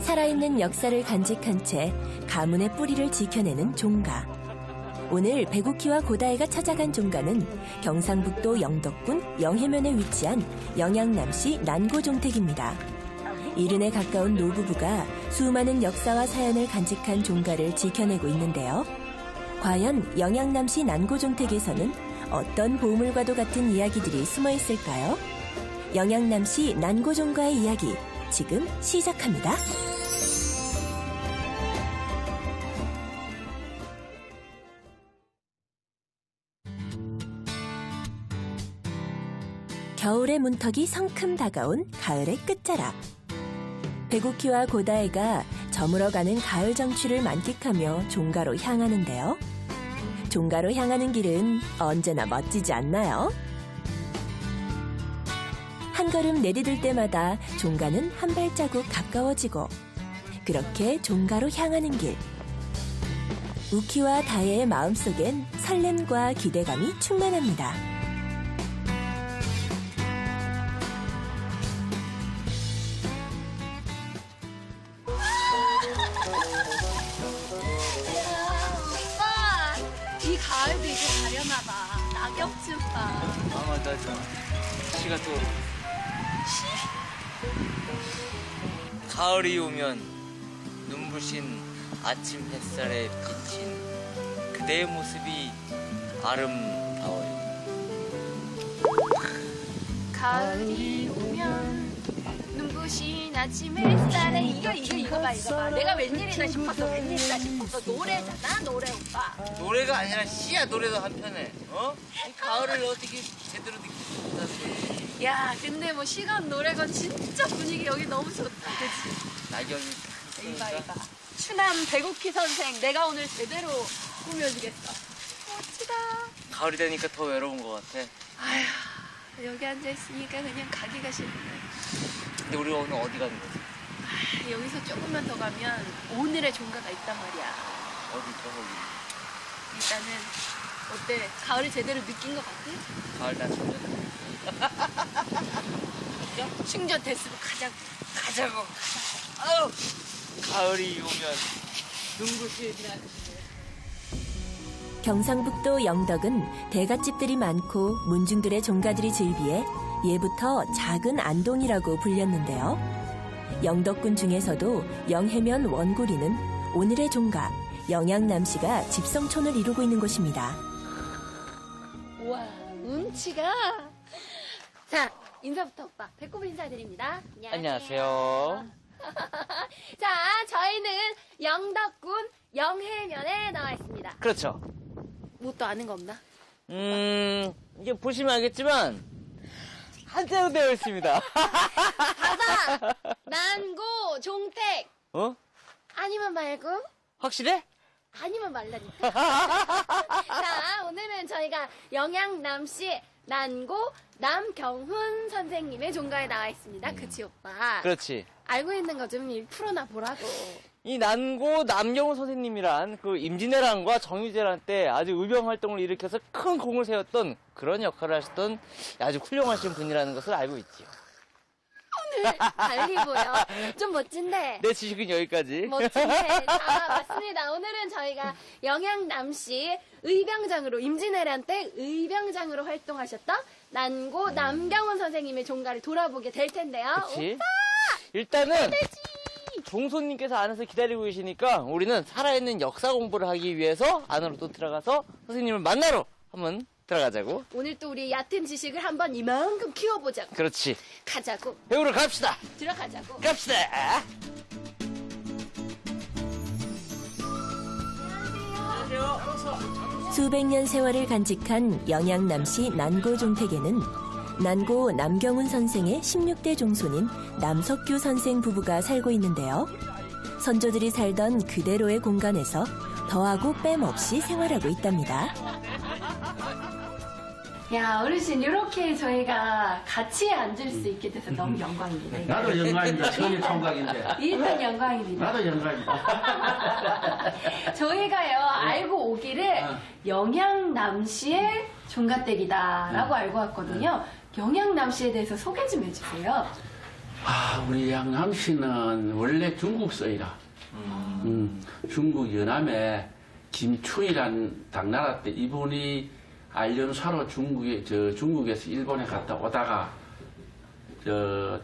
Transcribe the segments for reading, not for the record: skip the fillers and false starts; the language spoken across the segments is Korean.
살아있는 역사를 간직한 채 가문의 뿌리를 지켜내는 종가. 오늘 배구키와 고다혜가 찾아간 종가는 경상북도 영덕군 영해면에 위치한 영양남시 난고종택입니다. 이른에 가까운 노부부가 수많은 역사와 사연을 간직한 종가를 지켜내고 있는데요. 과연 영양남시 난고종택에서는 어떤 보물과도 같은 이야기들이 숨어 있을까요? 영양남시 난고종가의 이야기 지금 시작합니다. 겨울의 문턱이 성큼 다가온 가을의 끝자락. 배구키와 고다혜가 저물어가는 가을 정취를 만끽하며 종가로 향하는데요. 종가로 향하는 길은 언제나 멋지지 않나요? 한 걸음 내디딜 때마다 종가는 한 발자국 가까워지고 그렇게 종가로 향하는 길. 우키와 다혜의 마음속엔 설렘과 기대감이 충만합니다. 이 가을도 이제 가려나 봐. 낙엽 좀 봐. 아 맞아. 시가 또 가을이 오면 눈부신 아침 햇살에 비친 그대의 모습이 아름다워요. 가을이 오면 눈부신 아침 햇살에 이거 봐. 내가 웬일이다 싶었어. 노래잖아, 노래 오빠. 노래가 아니라 시야. 노래도 한편에. 이 가을을 어떻게 제대로 느끼지 못하는. 야, 근데 뭐 시간 노래가 진짜 분위기 여기 너무 좋다. 그치? 낙엽이 이봐. 추남 배구키 선생, 내가 오늘 제대로 꾸며주겠어. 멋지다. 가을이 되니까 더 외로운 것 같아. 아휴, 여기 앉아있으니까 그냥 가기가 싫네. 근데 우리 오늘 어디 가는 거지? 여기서 조금만 더 가면 오늘의 종가가 있단 말이야. 어디죠 거기? 일단은 어때? 가을을 제대로 느낀 것 같아? 가을 다 충전. 충전 됐으면 가자고. 아유, 가을이 오면 눈부신 경상북도 영덕은 대갓집들이 많고 문중들의 종가들이 즐비해 예부터 작은 안동이라고 불렸는데요. 영덕군 중에서도 영해면 원구리는 오늘의 종가 영양남시가 집성촌을 이루고 있는 곳입니다. 우와, 운치가. 자, 인사부터 오빠. 배꼽 인사드립니다. 안녕하세요. 자, 저희는 영덕군 영해면에 나와 있습니다. 그렇죠. 뭐 또 아는 거 없나? 이게 보시면 알겠지만 한자로 되어 있습니다. 가자! 난고, 종택. 아니면 말고? 확실해? 아니면 말라니까. 자, 오늘은 저희가 영양남시 난고 남경훈 선생님의 종가에 나와 있습니다. 그치, 오빠? 그렇지. 알고 있는 거 좀 풀어나 보라고. 이 난고 남경훈 선생님이란 그 임진왜란과 정유재란 때 아주 의병 활동을 일으켜서 큰 공을 세웠던 그런 역할을 하셨던 아주 훌륭하신 분이라는 것을 알고 있지요. 오늘 달리 보여. 좀 멋진데. 내 지식은 여기까지. 멋진데. 자, 맞습니다. 오늘은 저희가 영양남시 의병장으로, 임진왜란 때 의병장으로 활동하셨던 난고 남경훈 선생님의 종가를 돌아보게 될 텐데요. 그치? 오빠! 일단은 종소님께서 안에서 기다리고 계시니까 우리는 살아있는 역사 공부를 하기 위해서 안으로 또 들어가서 선생님을 만나러 한번 들어가자고. 오늘 또 우리 얕은 지식을 한번 이만큼 키워보자고. 그렇지. 가자고. 배우러 갑시다. 들어가자고. 갑시다. 수백 년 세월을 간직한 영양남시 난고종택에는 난고 남경훈 선생의 16대 종손인 남석규 선생 부부가 살고 있는데요. 선조들이 살던 그대로의 공간에서 더하고 뺨없이 생활하고 있답니다. 야, 어르신, 이렇게 저희가 같이 앉을 수 있게 돼서 너무 영광입니다. 나도 영광입니다. 전혀 총각인데. 일단 영광입니다. 나도 영광입니다. 저희가요, 알고 오기를 영양남시의 종가댁이다라고 알고 왔거든요. 영양남시에 대해서 소개 좀 해주세요. 우리 양남씨는 원래 중국 서이라. 중국 연암에 김추이란 당나라 때 이분이 알련사로 중국에서 일본에 갔다 오다가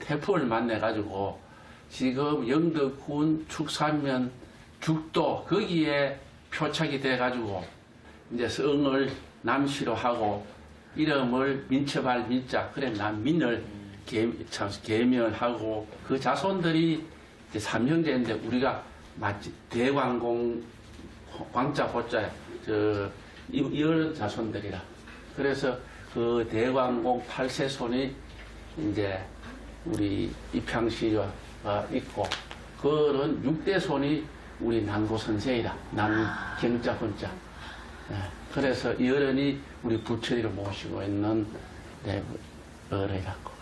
태풍을 만나가지고 지금 영덕군 축산면 죽도 거기에 표착이 돼가지고 이제 성을 남씨로 하고 이름을 민첩할 민자 그래 남민을 계멸하고 그 자손들이 이제 삼형제인데 우리가 마치 대광공 광자 호자 이런 자손들이라 그래서 그 대광공 8세 손이 이제 우리 입향씨가 있고 그런 6대 손이 우리 난고 선생이다 남경자 혼자 그래서 이 어른이 우리 부처리를 모시고 있는 어른이라고.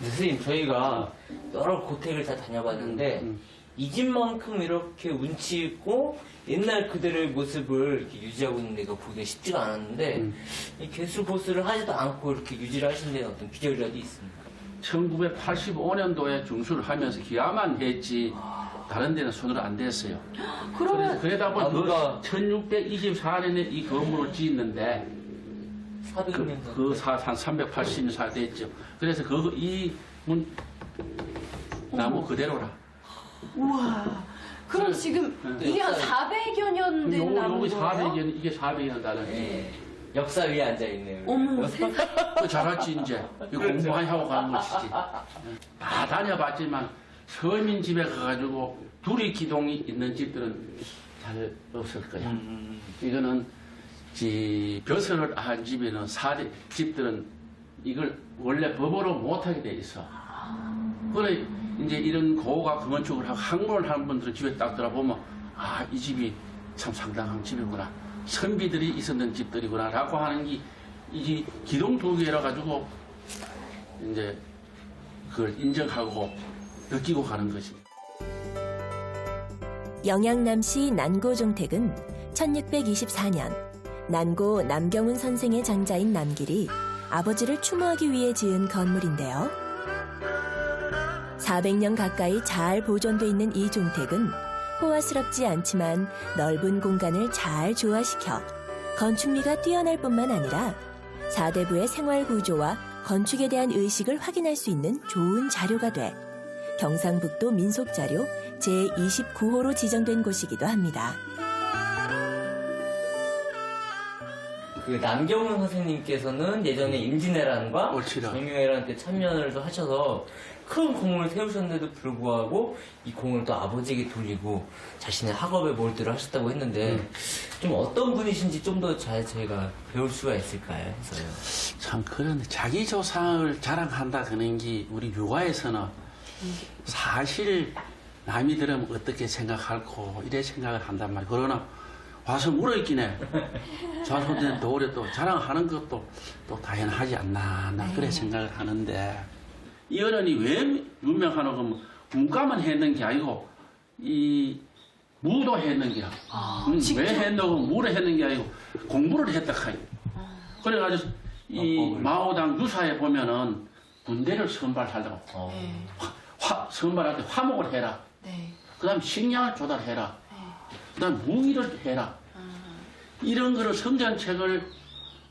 선생님, 저희가 여러 고택을 다 다녀봤는데, 이 집만큼 이렇게 운치 있고, 옛날 그들의 모습을 이렇게 유지하고 있는 데가 보기가 쉽지가 않았는데, 이 개수 보수를 하지도 않고 이렇게 유지를 하신 데는 어떤 비결이라도 있습니까? 1985년도에 중수를 하면서 기아만 했지, 다른 데는 손으로 안 댔어요. 그러다 보니 1624년에 이 건물을 짓는데, 400년 한 380년 살 됐죠. 그래서 나무 그대로라. 우와. 그럼 지금 이게 한 400여 년 된 나무인 여기 거예요? 400년, 이게 400년 다는. 네. 역사 위에 앉아있네요. 어머, 잘했지, 이제. 공부 많이 하고 가는 것이지. 다 다녀봤지만, 서민 집에 가가지고, 둘이 기둥이 있는 집들은 잘 없을 거야. 이거는, 벼슬을 한 집에는 집들은 이걸 원래 법으로 못하게 돼 있어. 그래, 이제 이런 고가 건축을 하고 항문을 하는 분들은 집에 딱 들어보면, 이 집이 참 상당한 집이구나. 선비들이 있었던 집들이구나. 라고 하는 게, 이 기둥 두 개라 가지고, 이제, 그걸 인정하고 느끼고 가는 거지. 영양남시 난고종택은 1624년 난고 남경훈 선생의 장자인 남길이 아버지를 추모하기 위해 지은 건물인데요. 400년 가까이 잘 보존돼 있는 이 종택은 호화스럽지 않지만 넓은 공간을 잘 조화시켜 건축미가 뛰어날 뿐만 아니라 사대부의 생활 구조와 건축에 대한 의식을 확인할 수 있는 좋은 자료가 돼 경상북도 민속자료 제29호로 지정된 곳이기도 합니다. 그 남경훈 선생님께서는 예전에 임진왜란과 옳지라. 정유회란 때 참여를 하셔서 큰 공을 세우셨는데도 불구하고 이 공을 또 아버지에게 돌리고 자신의 학업에 몰두를 하셨다고 했는데 좀 어떤 분이신지 좀 더 잘 저희가 배울 수가 있을까요? 해서요. 참, 그런데 자기 조상을 자랑한다 그런 게 우리 유가에서는 사실 남이 들으면 어떻게 생각할고 이래 생각을 한단 말이야. 그러나 와서 물어있긴 해. 자손들한테 오래 또 자랑하는 것도 또 당연하지 않나. 나 그래 생각을 하는데. 이 어른이 왜 유명하노? 그러면 문과만 했는 게 아니고, 무도 했는 게야. 왜 했노? 무를 했는 게 아니고, 공부를 했다 카이. 그래가지고, 마오당 유사에 보면은 군대를 선발하려고. 선발할 때 화목을 해라. 그 다음에 식량을 조달해라. 그 다음에 무기를 해라. 이런 거를 성전책을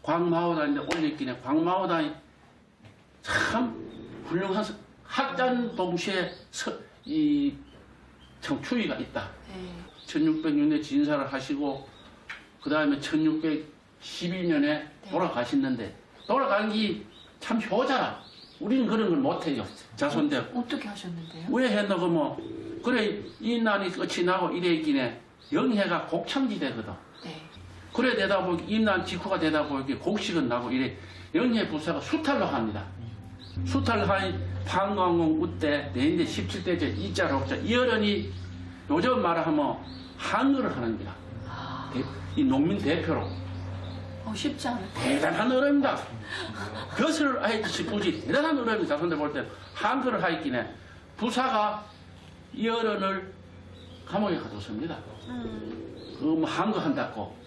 광마오당인데 올렸기에 광마오당이 참 훌륭한 학자는 동시에 참 추위가 있다. 1606년에 진사를 하시고 그 다음에 1612년에 돌아가셨는데 돌아간 게 참 효자라. 우리는 그런 걸 못해요. 자손들. 어떻게 하셨는데요? 왜 했노? 뭐 그래 인난이 끝이 나고 이래있기에 영해가 곡창지대거든. 그래 되다 보니 인난 직후가 되다 보니 곡식은 나고 이래 영해 부사가 수탈로 합니다. 수탈을 하니 판광공 우때 내인데 17대째 이자로 없자 이 어른이 요즘 말하면 한글을 하는 거야. 이 농민 대표로. 쉽지 않을 대단한 어른입니다. 벼슬을 하였듯이 굳이 대단한 어른입니다. 자손들 볼 때 한글을 하였기에 부사가 이 어른을 감옥에 가뒀습니다. 뭐 한거 한다고.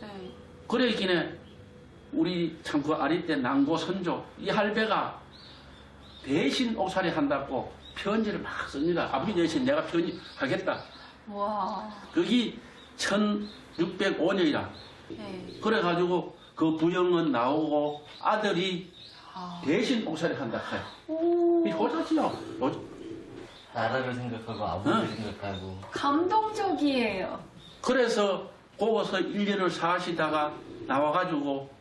그래 있기에 우리 참 그 아리 때 난고 선조 이 할배가 대신 옥살이 한다고 편지를 막 씁니다. 아버지 대신 내가 편지하겠다. 와. 거기 1605년이라. 네. 그래가지고 그 부영은 나오고 아들이 대신 옥살이 한다 해요. 이 호자지요. 나라를 생각하고 아버지를 생각하고. 감동적이에요. 그래서 거기서 1년을 사시다가 나와가지고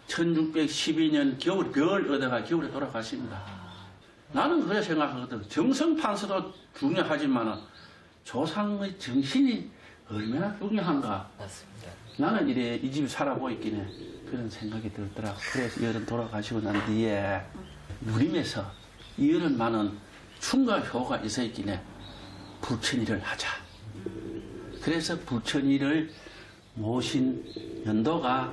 1612년 겨울 별 얻어가 겨울에 돌아가십니다. 나는 그래 생각하거든. 정성판서도 중요하지만 조상의 정신이 얼마나 중요한가. 맞습니다. 나는 이래 이 집에 살아보있긴 해. 그런 생각이 들더라. 그래서 이 어른 돌아가시고 난 뒤에 누림에서 이 어른만은 충과 효가 있어 있긴 해. 불천일을 하자. 그래서 불천일을 모신 연도가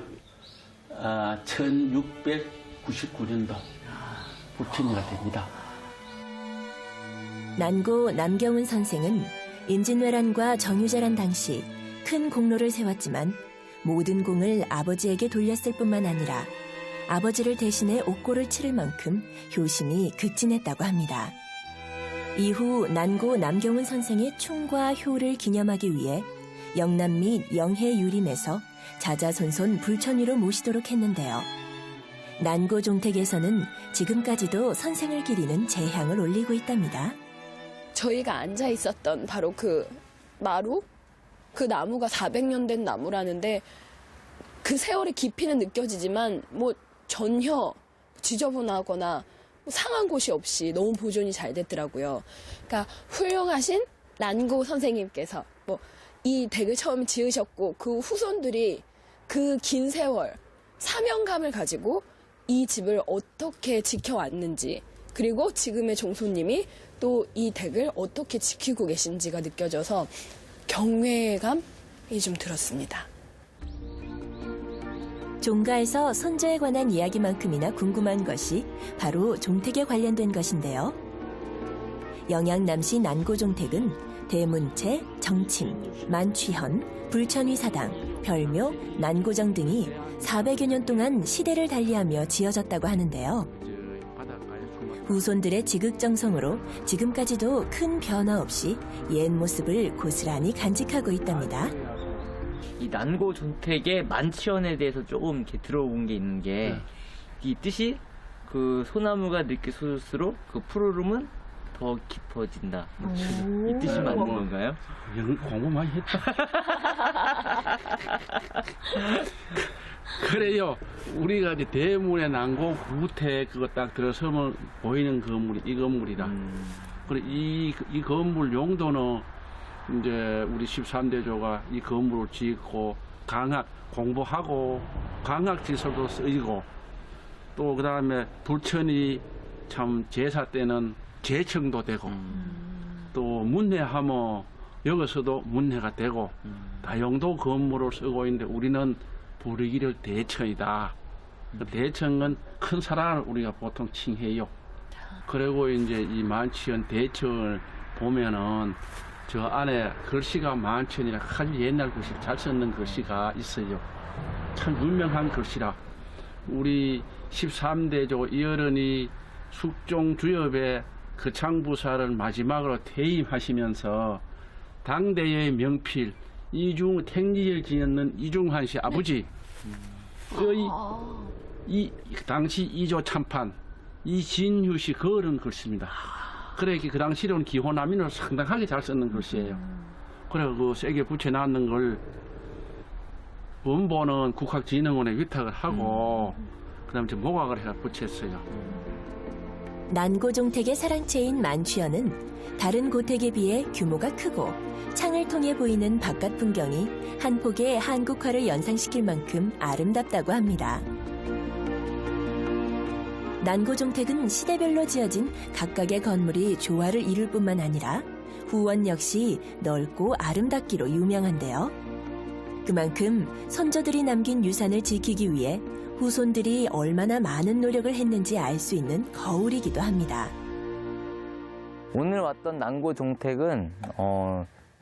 1699년도 불천일가 됩니다. 난고 남경훈 선생은 임진왜란과 정유재란 당시 큰 공로를 세웠지만 모든 공을 아버지에게 돌렸을 뿐만 아니라 아버지를 대신해 옥고를 치를 만큼 효심이 극진했다고 합니다. 이후 난고 남경훈 선생의 충과 효를 기념하기 위해 영남 및 영해 유림에서 자자손손 불천위로 모시도록 했는데요. 난고 종택에서는 지금까지도 선생을 기리는 제향을 올리고 있답니다. 저희가 앉아 있었던 바로 그 마루? 그 나무가 400년 된 나무라는데 그 세월의 깊이는 느껴지지만 뭐 전혀 지저분하거나 상한 곳이 없이 너무 보존이 잘 됐더라고요. 그러니까 훌륭하신 난고 선생님께서 뭐 이 댁을 처음 지으셨고 그 후손들이 그 긴 세월 사명감을 가지고 이 집을 어떻게 지켜왔는지 그리고 지금의 종손님이 또 이 댁을 어떻게 지키고 계신지가 느껴져서 경외감이 좀 들었습니다. 종가에서 선조에 관한 이야기만큼이나 궁금한 것이 바로 종택에 관련된 것인데요. 영양남시 난고종택은 대문채, 정침, 만취현, 불천위사당, 별묘, 난고정 등이 400여 년 동안 시대를 달리하며 지어졌다고 하는데요. 후손들의 지극정성으로 지금까지도 큰 변화 없이 옛 모습을 고스란히 간직하고 있답니다. 이 난고 종택의 만취현에 대해서 조금 이렇게 들어본 게 있는 게 이 뜻이 그 소나무가 늦게 솟을수록 그 푸르름은 더 깊어진다. 이 뜻이 맞는 건가요? 공부 많이 했다. 그래요. 우리가 이제 대문에 난고 구택 그거 딱 들어서면 보이는 건물이 이 건물이다. 그래 이 건물 용도는 이제 우리 13대조가 이 건물을 짓고 강학 공부하고 강학 지서도 쓰이고 또 그다음에 불천이 참 제사 때는 제청도 되고 또 문회하면 여기서도 문회가 되고 다용도 건물을 쓰고 있는데 우리는 부르기를 대천이다. 그 대천은 큰 사랑을 우리가 보통 칭해요. 그리고 이제 이 만취현 대천을 보면은 저 안에 글씨가 만천이라 아주 옛날 글씨 잘 썼는 글씨가 있어요. 참 유명한 글씨라. 우리 13대조 이어른이 숙종주엽에 거창부사를 마지막으로 퇴임하시면서 당대의 명필 택리를 지었는 이중환 씨 아버지 이 당시 이조 참판 이진휴 씨 거른 글씨입니다. 그래 그 당시로는 기호남인을 상당하게 잘 썼는 글씨예요. 그래 그 세게 붙여놨는 걸 원본은 국학진흥원에 위탁을 하고 그다음에 모각을 해서 붙였어요. 난고종택의 사랑채인 만취현은 다른 고택에 비해 규모가 크고 창을 통해 보이는 바깥 풍경이 한 폭의 한국화를 연상시킬 만큼 아름답다고 합니다. 난고종택은 시대별로 지어진 각각의 건물이 조화를 이룰 뿐만 아니라 후원 역시 넓고 아름답기로 유명한데요. 그만큼 선조들이 남긴 유산을 지키기 위해 후손들이 얼마나 많은 노력을 했는지 알 수 있는 거울이기도 합니다. 오늘 왔던 난고 종택은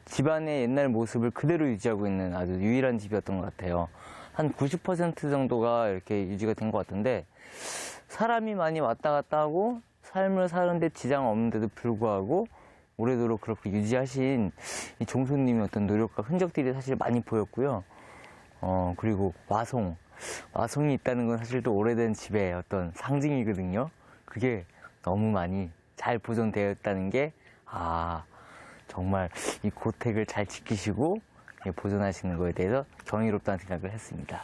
집안의 옛날 모습을 그대로 유지하고 있는 아주 유일한 집이었던 것 같아요. 한 90% 정도가 이렇게 유지가 된 것 같은데 사람이 많이 왔다 갔다 하고 삶을 사는데 지장 없는데도 불구하고 오래도록 그렇게 유지하신 이 종소님의 어떤 노력과 흔적들이 사실 많이 보였고요. 그리고 와송이 있다는 건 사실 또 오래된 집의 어떤 상징이거든요. 그게 너무 많이 잘 보존되어 있다는 게, 정말 이 고택을 잘 지키시고 보존하시는 거에 대해서 경이롭다는 생각을 했습니다.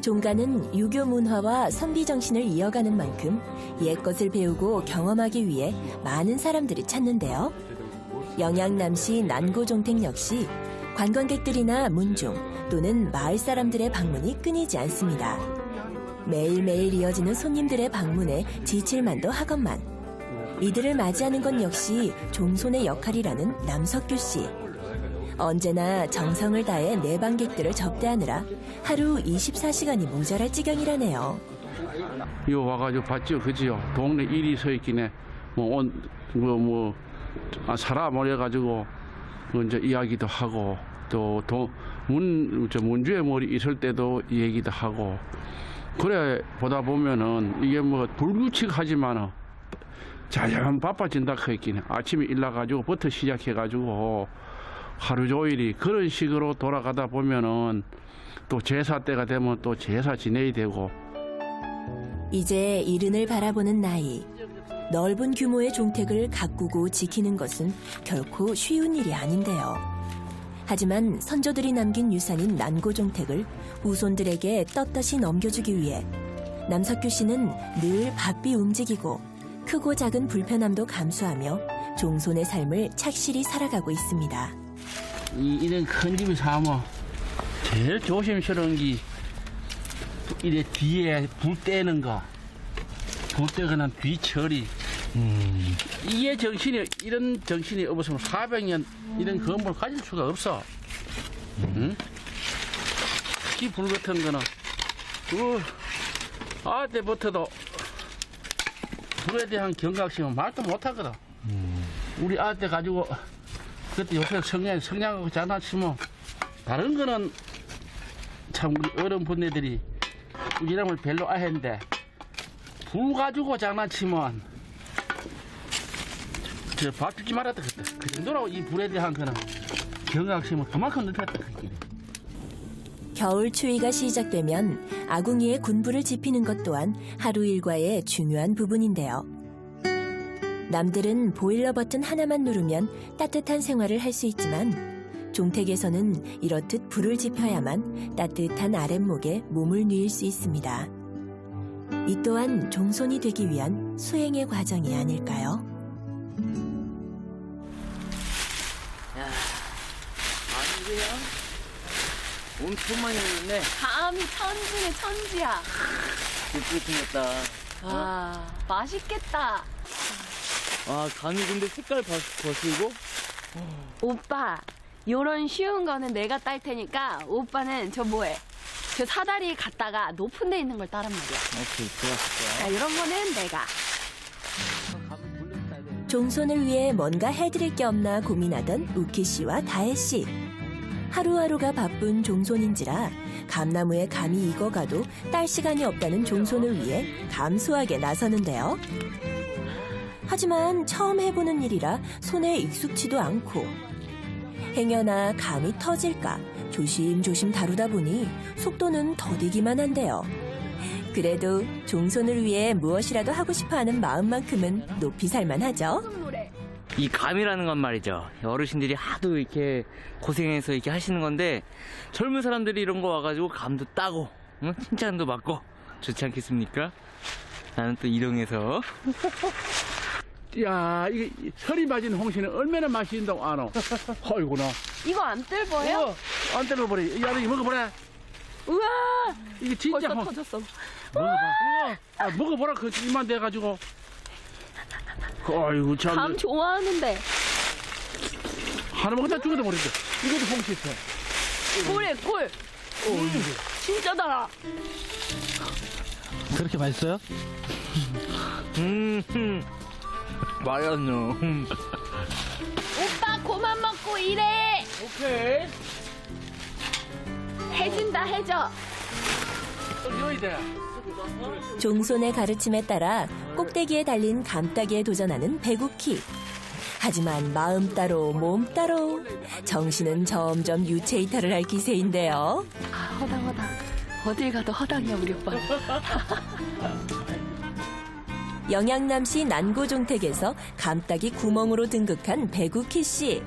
종가는 유교 문화와 선비 정신을 이어가는 만큼 옛것을 배우고 경험하기 위해 많은 사람들이 찾는데요. 영양남시 난고종택 역시 관광객들이나 문중 또는 마을 사람들의 방문이 끊이지 않습니다. 매일매일 이어지는 손님들의 방문에 지칠만도 하건만 이들을 맞이하는 건 역시 종손의 역할이라는 남석규 씨. 언제나 정성을 다해 내방객들을 접대하느라 하루 24시간이 모자랄 지경이라네요. 이거 와가지고 봤죠, 그지요? 동네 일이 서 있기네. 사람 모여가지고 먼저 이야기도 하고 또 문주의 머리 있을 때도 얘기도 하고 그래 보다 보면은 이게 뭐 불규칙하지만은 자연 바빠진다 그 있기네. 아침에 일나가지고부터 시작해가지고 하루 종일이 그런 식으로 돌아가다 보면은 또 제사 때가 되면 또 제사 지내야 되고. 이제 이른을 바라보는 나이. 넓은 규모의 종택을 가꾸고 지키는 것은 결코 쉬운 일이 아닌데요. 하지만 선조들이 남긴 유산인 난고종택을 후손들에게 떳떳이 넘겨주기 위해 남석규 씨는 늘 바삐 움직이고 크고 작은 불편함도 감수하며 종손의 삶을 착실히 살아가고 있습니다. 이런 큰 집에 사면 제일 조심스러운 게 이래 뒤에 불 떼는 거, 불 떼거나 뒤 처리. 이게 이런 정신이 없으면 400년 이런 건물을 가질 수가 없어. 특히 불 같은 거는 때부터도 불에 대한 경각심은 말도 못하거든. 우리 아때 가지고 그때 요새 성냥하고 장난치면 다른 거는 참 우리 어른분네들이 이름을 별로 안 했는데 불 가지고 장난치면 밥 주지 말았다 그때. 그 정도로 이 불에 대한 거는 경각심은 그만큼 높였다 그때. 겨울 추위가 시작되면 아궁이에 군불을 지피는 것 또한 하루 일과의 중요한 부분인데요. 남들은 보일러 버튼 하나만 누르면 따뜻한 생활을 할 수 있지만 종택에서는 이렇듯 불을 지펴야만 따뜻한 아랫목에 몸을 누일 수 있습니다. 이 또한 종손이 되기 위한 수행의 과정이 아닐까요? 아니 그냥 엄청 많이 흘렸네. 감이 천중의 천지야. 예쁘게 생겼다. 맛있겠다. 감이 근데 색깔 거슬고? 오빠, 요런 쉬운 거는 내가 딸 테니까 오빠는 저 사다리 갔다가 높은 데 있는 걸 따란 말이야. 오케이, 좋았을 자, 이런 거는 내가. 종손을 위해 뭔가 해드릴 게 없나 고민하던 우키 씨와 다혜 씨. 하루하루가 바쁜 종손인지라 감나무에 감이 익어가도 딸 시간이 없다는 종손을 위해 감수하게 나서는데요. 하지만 처음 해보는 일이라 손에 익숙지도 않고 행여나 감이 터질까 조심조심 다루다 보니 속도는 더디기만 한데요. 그래도 종손을 위해 무엇이라도 하고 싶어하는 마음만큼은 높이 살만하죠. 이 감이라는 건 말이죠. 어르신들이 하도 이렇게 고생해서 이렇게 하시는 건데 젊은 사람들이 이런 거 와가지고 감도 따고 칭찬도 받고 좋지 않겠습니까? 나는 또 이동해서 야, 이게 설이 맞은 홍시는 얼마나 맛있다고 아노? 아이고나. 이거 안 뜰거예요? 안 때려버려. 야, 이거 먹어보라. 우와! 이게 진짜 벌써 터졌어. 먹어봐. 먹어보라. 그 입만 대가지고. 아이고 참. 감 좋아하는데. 하나 먹었다 죽어도 버리죠. 이것도 홍시세. 꿀. 진짜 달아. 그렇게 맛있어요? 말았노. 오빠 그만 먹고 일해. 오케이. 해준다 해줘. 또 넣어야 돼. 종손의 가르침에 따라 꼭대기에 달린 감따기에 도전하는 배구키. 하지만 마음 따로 몸 따로 정신은 점점 유체이탈을 할 기세인데요. 아, 허당. 어딜 가도 허당이야, 우리 오빠. 영양남시 난고종택에서 감따기 구멍으로 등극한 배구키 씨.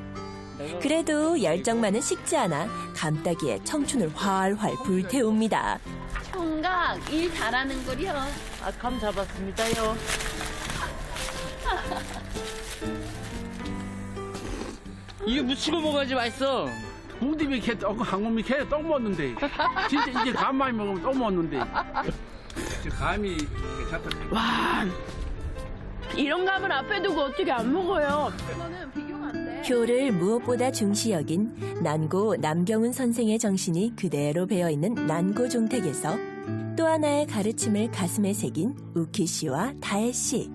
그래도 열정만은 식지 않아 감따기에 청춘을 활활 불태웁니다. 총각, 일 잘하는 거리요. 아, 감 잡았습니다요. 이게 무치고 먹어야지 맛있어. 우디비 캐 한국미 캐떡 먹는데 진짜 이제 감 많이 먹으면 또 먹는데 감이 괜찮다. 와, 이런 감을 앞에 두고 어떻게 안 먹어요? 이거는 비교가 안 돼. 효를 무엇보다 중시 여긴 난고 남경훈 선생의 정신이 그대로 배어있는 난고종택에서 또 하나의 가르침을 가슴에 새긴 우키 씨와 다혜 씨.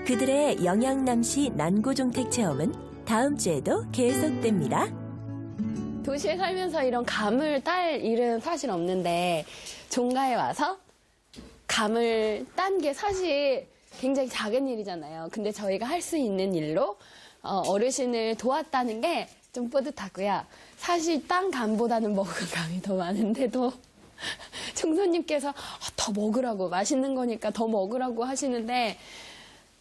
그들의 영양남시 난고종택 체험은 다음 주에도 계속됩니다. 도시에 살면서 이런 감을 딸 일은 사실 없는데 종가에 와서 감을 딴 게 사실 굉장히 작은 일이잖아요. 근데 저희가 할 수 있는 일로 어르신을 도왔다는 게 좀 뿌듯하고요. 사실 딴 감보다는 먹은 감이 더 많은데도 총수님께서 더 먹으라고, 맛있는 거니까 더 먹으라고 하시는데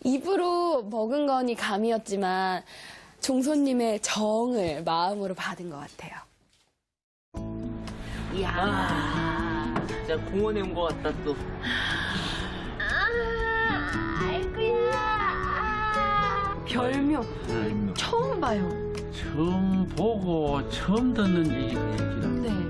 입으로 먹은 거니 감이었지만 종손님의 정을 마음으로 받은 것 같아요. 이야. 진짜 공원에 온 것 같다 또. 별명 처음 봐요. 처음 보고 처음 듣는 얘기라. 네.